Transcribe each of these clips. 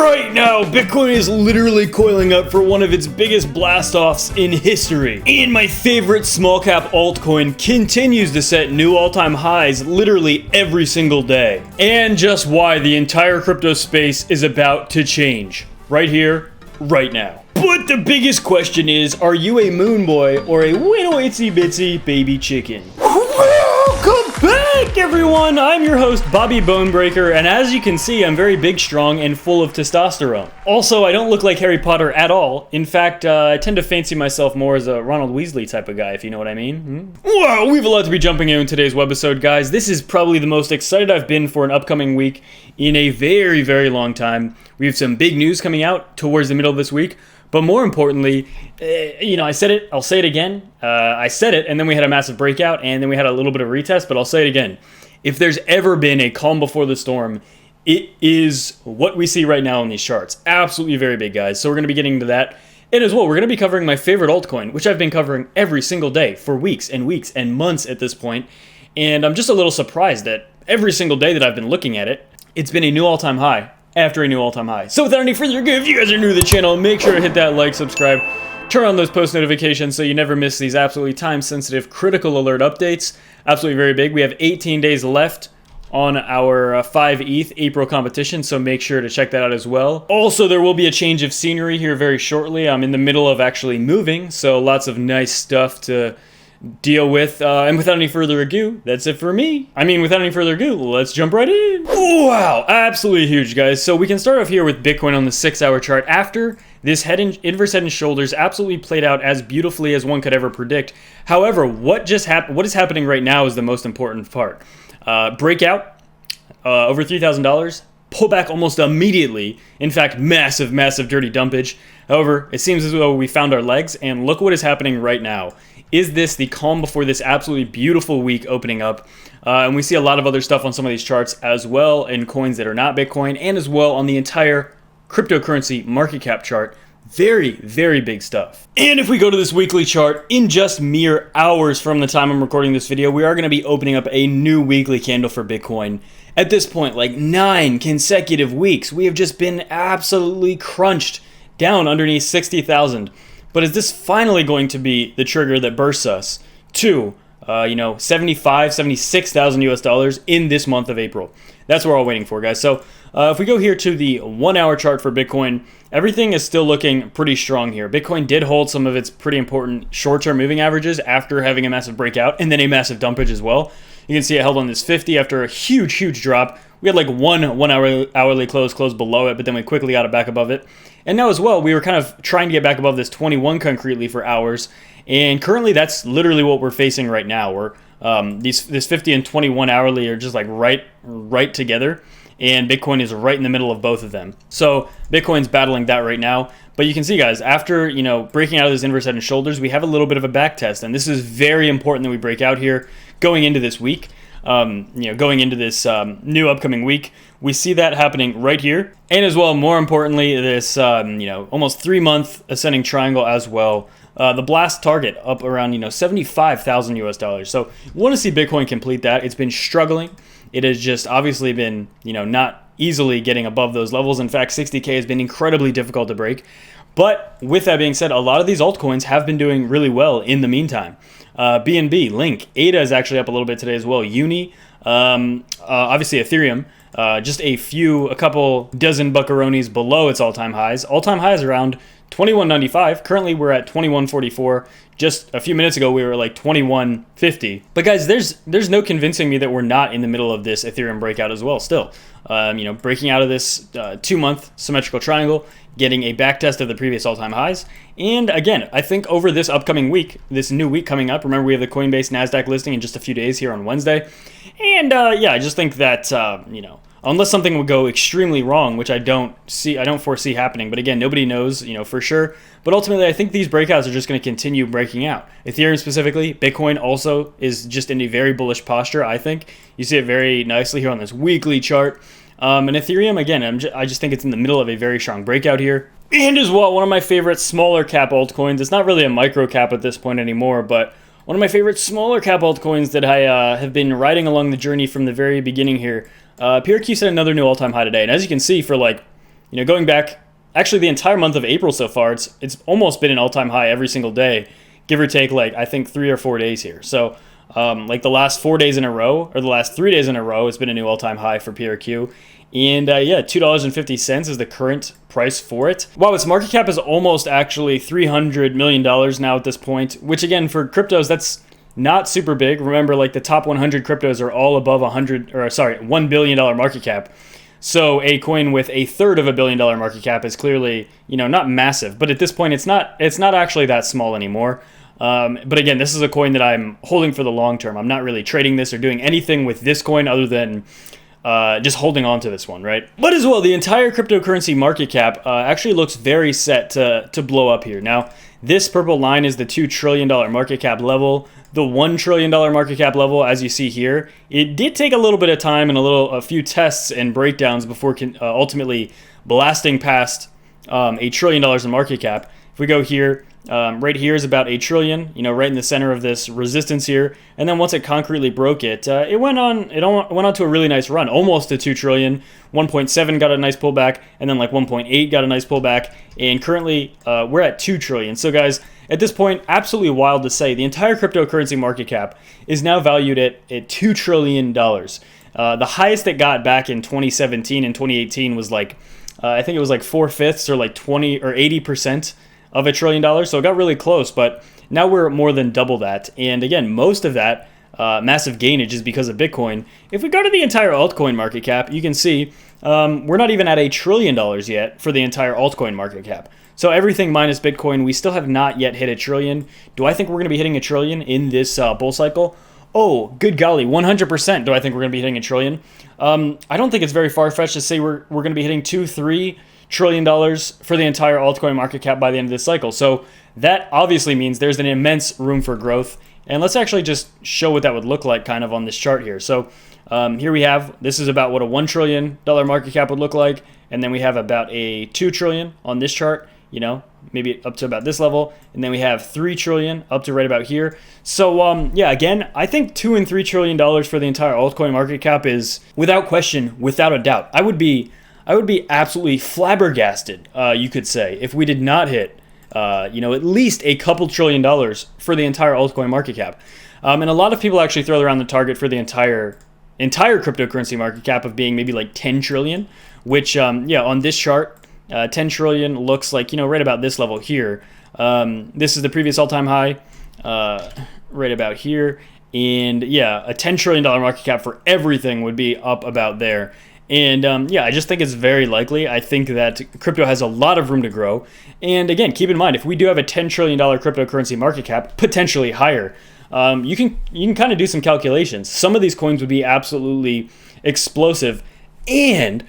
Right now, Bitcoin is literally coiling up for one of its biggest blast-offs in history. And my favorite small cap altcoin continues to set new all-time highs literally every single day. And just why the entire crypto space is about to change. Right here, right now. But the biggest question is, are you a moon boy or a little itsy bitsy baby chicken? Welcome back, everyone! I'm your host, Bobby Bonebreaker, and as you can see, I'm very big, strong, and full of testosterone. Also, I don't look like Harry Potter at all. In fact, I tend to fancy myself more as a Ronald Weasley type of guy, if you know what I mean. Wow, we have a lot to be jumping in today's webisode, guys. This is probably the most excited I've been for an upcoming week in a very, very long time. We have some big news coming out towards the middle of this week. But more importantly, I said it, I'll say it again. I said it, and then we had a massive breakout, and then we had a little bit of retest, but I'll say it again. If there's ever been a calm before the storm, it is what we see right now in these charts. Absolutely very big, guys. So we're going to be getting to that. And as well, we're going to be covering my favorite altcoin, which I've been covering every single day for weeks and weeks and months at this point. And I'm just a little surprised that every single day that I've been looking at it, it's been a new all-time high. After a new all-time high. So without any further ado, if you guys are new to the channel, make sure to hit that like, subscribe, turn on those post notifications so you never miss these absolutely time-sensitive critical alert updates. Absolutely very big. We have 18 days left on our 5 ETH April competition, so make sure to check that out as well. Also, there will be a change of scenery here very shortly. I'm in the middle of actually moving, so lots of nice stuff to deal with, and without any further ado, that's it for me. Without any further ado, let's jump right in. Wow, absolutely huge, guys. So we can start off here with Bitcoin on the 6-hour chart. After this inverse head and shoulders absolutely played out as beautifully as one could ever predict. However, what is happening right now is the most important part. Breakout, over $3,000. Pull back almost immediately. In fact, massive dirty dumpage. However, it seems as though we found our legs, and look what is happening right now. Is this the calm before this absolutely beautiful week opening up? And we see a lot of other stuff on some of these charts as well, in coins that are not Bitcoin, and as well on the entire cryptocurrency market cap chart. Very, very big stuff. And if we go to this weekly chart, in just mere hours from the time I'm recording this video, we are going to be opening up a new weekly candle for Bitcoin. At this point, like 9 consecutive weeks, we have just been absolutely crunched down underneath 60,000. But is this finally going to be the trigger that bursts us to, 76,000 US dollars in this month of April? That's what we're all waiting for, guys. So if we go here to the 1-hour chart for Bitcoin, everything is still looking pretty strong here. Bitcoin did hold some of its pretty important short-term moving averages after having a massive breakout and then a massive dumpage as well. You can see it held on this 50 after a huge drop. We had like one hourly close below it, but then we quickly got it back above it. And now as well, we were kind of trying to get back above this 21 concretely for hours. And currently, that's literally what we're facing right now. We're this 50 and 21 hourly are just like right together. And Bitcoin is right in the middle of both of them. So Bitcoin's battling that right now. But you can see, guys, after breaking out of this inverse head and shoulders, we have a little bit of a back test. And this is very important that we break out here going into this week. Going into this new upcoming week, we see that happening right here. And as well, more importantly, this, almost 3-month ascending triangle as well. The blast target up around, 75,000 US dollars. So we want to see Bitcoin complete that. It's been struggling. It has just obviously been, not easily getting above those levels. In fact, 60K has been incredibly difficult to break. But with that being said, a lot of these altcoins have been doing really well in the meantime. BNB, Link, ADA is actually up a little bit today as well. Uni, obviously Ethereum, just a couple dozen buckaroonies below its all-time highs. All-time highs around 21.95. Currently, we're at 21.44. Just a few minutes ago, we were like 21.50. But guys, there's no convincing me that we're not in the middle of this Ethereum breakout as well. Still, breaking out of this 2-month symmetrical triangle, getting a backtest of the previous all-time highs. And again, I think over this upcoming week, this new week coming up, remember we have the Coinbase NASDAQ listing in just a few days here on Wednesday. And I just think that, unless something would go extremely wrong, which I don't foresee happening. But again, nobody knows, for sure. But ultimately, I think these breakouts are just going to continue breaking out. Ethereum specifically, Bitcoin also is just in a very bullish posture, I think. You see it very nicely here on this weekly chart. And Ethereum, again, I just think it's in the middle of a very strong breakout here. And as well, one of my favorite smaller cap altcoins. It's not really a micro cap at this point anymore, but one of my favorite smaller cap altcoins that I have been riding along the journey from the very beginning here. PRQ set another new all-time high today. And as you can see, for like you know, going back actually the entire month of April so far, it's almost been an all-time high every single day, give or take like I think 3 or 4 days here. So like the last 4 days in a row, or the last 3 days in a row, it's been a new all-time high for PRQ. And yeah, $2.50 is the current price for it. Wow, its market cap is almost actually $300 million now at this point, which again, for cryptos, that's not super big. Remember, like the top 100 cryptos are all above $1 billion market cap. So a coin with a third of $1 billion market cap is clearly, you know, not massive, but at this point, it's not actually that small anymore. But again, this is a coin that I'm holding for the long term. I'm not really trading this or doing anything with this coin other than just holding on to this one, right? But as well, the entire cryptocurrency market cap actually looks very set to blow up here. Now, this purple line is the $2 trillion market cap level. The $1 trillion market cap level, as you see here, it did take a little bit of time and a few tests and breakdowns before ultimately blasting past $1 trillion in market cap. If we go here, right here is about $1 trillion, you know, right in the center of this resistance here. And then once it concretely broke it, it went on to a really nice run, almost to 2 trillion. 1.7 got a nice pullback, and then like 1.8 got a nice pullback. And currently we're at 2 trillion. So guys, at this point, absolutely wild to say, the entire cryptocurrency market cap is now valued at $2 trillion. The highest it got back in 2017 and 2018 was like, I think it was like 4/5 or like 20 or 80% of $1 trillion. So it got really close, but now we're more than double that. And again, most of that massive gainage is because of Bitcoin. If we go to the entire altcoin market cap, you can see we're not even at $1 trillion yet for the entire altcoin market cap. So everything minus Bitcoin, we still have not yet hit $1 trillion. Do I think we're going to be hitting $1 trillion in this bull cycle? Oh, good golly, 100% do I think we're going to be hitting $1 trillion. I don't think it's very far-fetched to say we're going to be hitting $2-3 trillion for the entire altcoin market cap by the end of this cycle. So that obviously means there's an immense room for growth. And let's actually just show what that would look like kind of on this chart here. So here we have, this is about what a $1 trillion market cap would look like. And then we have about a 2 trillion on this chart, you know, maybe up to about this level. And then we have 3 trillion up to right about here. So yeah, again, I think $2 and $3 trillion for the entire altcoin market cap is without question, without a doubt. I would be absolutely flabbergasted, you could say, if we did not hit, you know, at least a couple $1 trillion for the entire altcoin market cap. And a lot of people actually throw around the target for the entire cryptocurrency market cap of being maybe like 10 trillion, which, yeah, on this chart, 10 trillion looks like, you know, right about this level here. This is the previous all-time high, right about here. And yeah, a $10 trillion market cap for everything would be up about there. And yeah, I just think it's very likely. I think that crypto has a lot of room to grow. And again, keep in mind, if we do have a $10 trillion cryptocurrency market cap, potentially higher, you can kind of do some calculations. Some of these coins would be absolutely explosive. And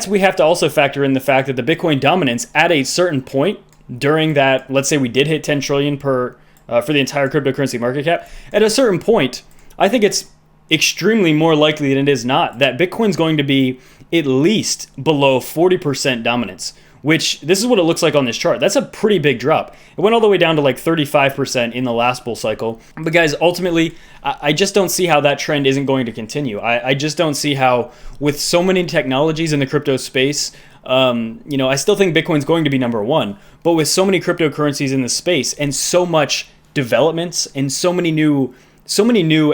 we have to also factor in the fact that the Bitcoin dominance at a certain point during that, let's say we did hit 10 trillion for the entire cryptocurrency market cap, at a certain point, I think it's extremely more likely than it is not that Bitcoin's going to be at least below 40% dominance, which this is what it looks like on this chart. That's a pretty big drop. It went all the way down to like 35% in the last bull cycle. But guys, ultimately, I just don't see how that trend isn't going to continue. I just don't see how, with so many technologies in the crypto space, you know, I still think Bitcoin's going to be number one, but with so many cryptocurrencies in the space and so much developments and so many new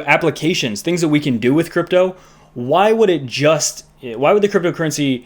applications, things that we can do with crypto, why would the cryptocurrency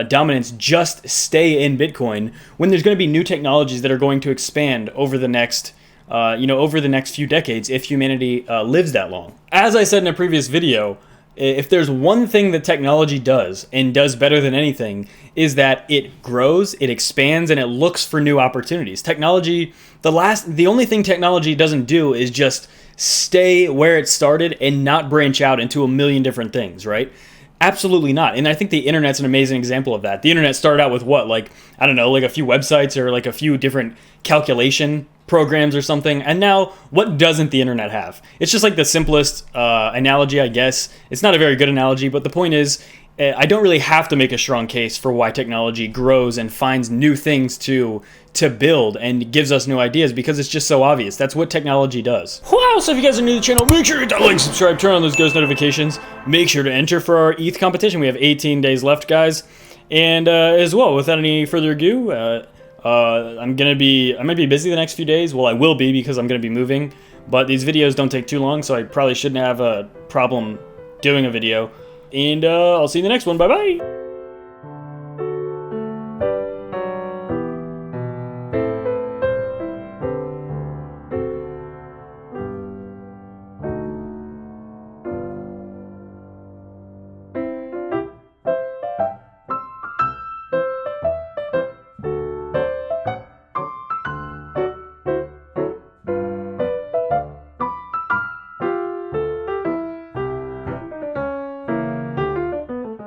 dominance just stay in Bitcoin when there's going to be new technologies that are going to expand over the next few decades if humanity lives that long? As I said in a previous video, if there's one thing that technology does and does better than anything, is that it grows, it expands, and it looks for new opportunities. Technology, the only thing technology doesn't do is just stay where it started and not branch out into a million different things, right? Absolutely not. And I think the internet's an amazing example of that. The internet started out with what, like, I don't know, like a few websites or like a few different calculation programs or something. And now, what doesn't the internet have? It's just like the simplest analogy, I guess. It's not a very good analogy, but the point is, I don't really have to make a strong case for why technology grows and finds new things to build and gives us new ideas, because it's just so obvious. That's what technology does. Wow, so if you guys are new to the channel, make sure to hit that like, subscribe, turn on those ghost notifications. Make sure to enter for our ETH competition. We have 18 days left, guys. And as well, without any further ado, I might be busy the next few days. Well, I will be because I'm going to be moving, but these videos don't take too long, so I probably shouldn't have a problem doing a video. And I'll see you in the next one. Bye bye.